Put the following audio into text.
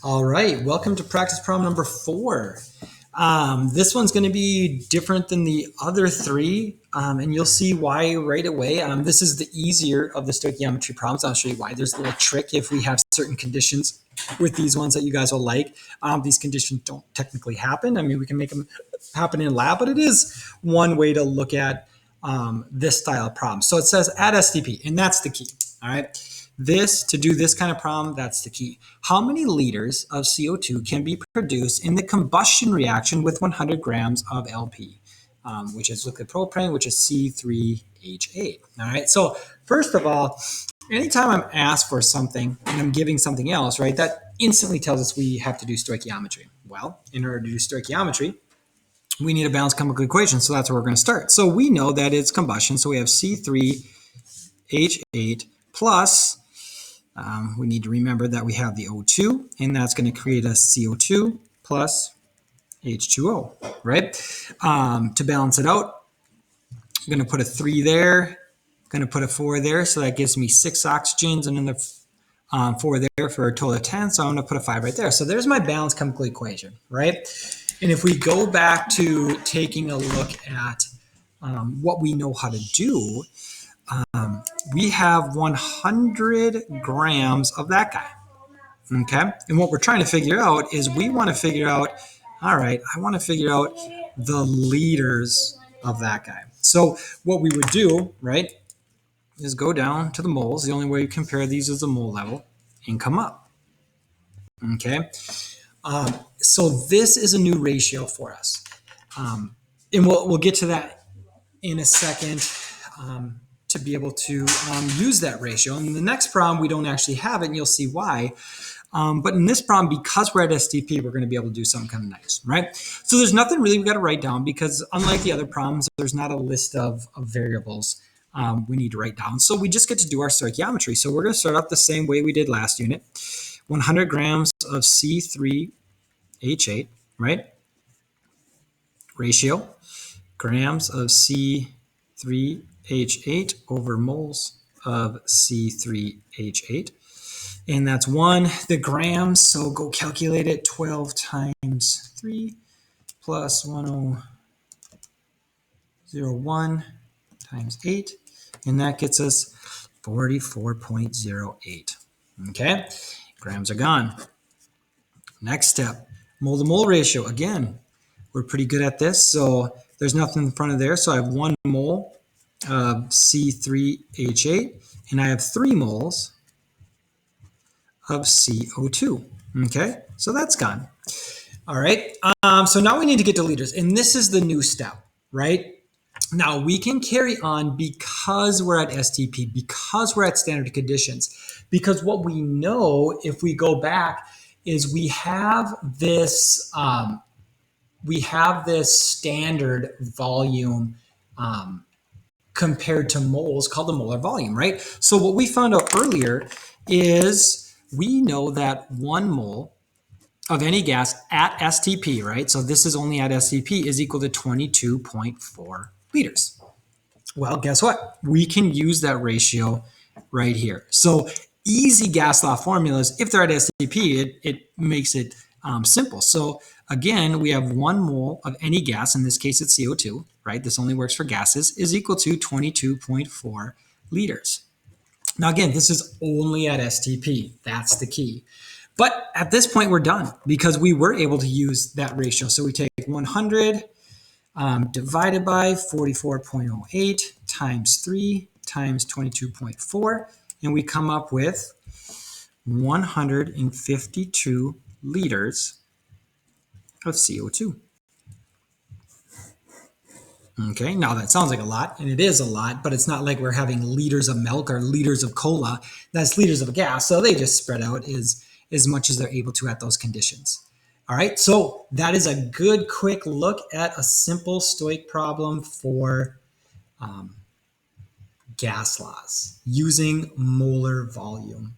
All right, welcome to practice problem number 4. This one's going to be different than the other three, and you'll see why right away. This is the easier of the stoichiometry problems. I'll show you why. There's a little trick if we have certain conditions with these ones that you guys will like. These conditions don't technically happen. I mean, we can make them happen in lab, but it is one way to look at this style of problem. So it says at STP, and that's the key. All right. To do this kind of problem, that's the key. How many liters of CO2 can be produced in the combustion reaction with 100 grams of LP, which is liquid propane, which is C3H8. All right. So first of all, anytime I'm asked for something and I'm giving something else, right, that instantly tells us we have to do stoichiometry. Well, in order to do stoichiometry, we need a balanced chemical equation. So that's where we're going to start. So we know that it's combustion. So we have C3H8 plus we need to remember that we have the O2, and that's going to create a CO2 plus H2O, right? To balance it out, I'm going to put a 3 there, I'm going to put a 4 there, so that gives me 6 oxygens, and then the 4 there for a total of 10, so I'm going to put a 5 right there. So there's my balanced chemical equation, right? And if we go back to taking a look at what we know how to do, we have 100 grams of that guy, okay? And what we're trying to figure out is we want to figure out, all right, I want to figure out the liters of that guy. So what we would do, right, is go down to the moles. The only way you compare these is the mole level and come up, okay? So this is a new ratio for us. And we'll get to that in a second. To be able to use that ratio. And in the next problem, we don't actually have it, and you'll see why. But in this problem, because we're at STP, we're going to be able to do something kind of nice, right? So there's nothing really we got to write down because unlike the other problems, there's not a list of variables we need to write down. So we just get to do our stoichiometry. So we're going to start off the same way we did last unit. 100 grams of C3H8, right? Ratio, grams of C3H8 over moles of C3H8. And that's 1. The grams, so go calculate it. 12 times 3 plus 1001 times 8. And that gets us 44.08. Okay, grams are gone. Next step, mole to mole ratio. Again, we're pretty good at this. So there's nothing in front of there. So I have 1 mole of C3H8, and I have 3 moles of CO2. Okay, so that's gone. All right, so now we need to get to liters, and this is the new step, right? Now we can carry on because we're at STP, because we're at standard conditions, because what we know, if we go back, is we have this standard volume compared to moles called the molar volume, right? So what we found out earlier is we know that 1 mole of any gas at STP, right? So this is only at STP, is equal to 22.4 liters. Well, guess what? We can use that ratio right here. So easy gas law formulas, if they're at STP, it makes it simple. So again, we have 1 mole of any gas, in this case it's CO2, right? This only works for gases, is equal to 22.4 liters. Now again, this is only at STP. That's the key. But at this point, we're done because we were able to use that ratio. So we take 100 divided by 44.08 times 3 times 22.4, and we come up with 152 liters of CO2. Okay, now that sounds like a lot, and it is a lot, but it's not like we're having liters of milk or liters of cola. That's liters of gas, so they just spread out as much as they're able to at those conditions. All right, so that is a good quick look at a simple Stoich problem for gas laws using molar volume.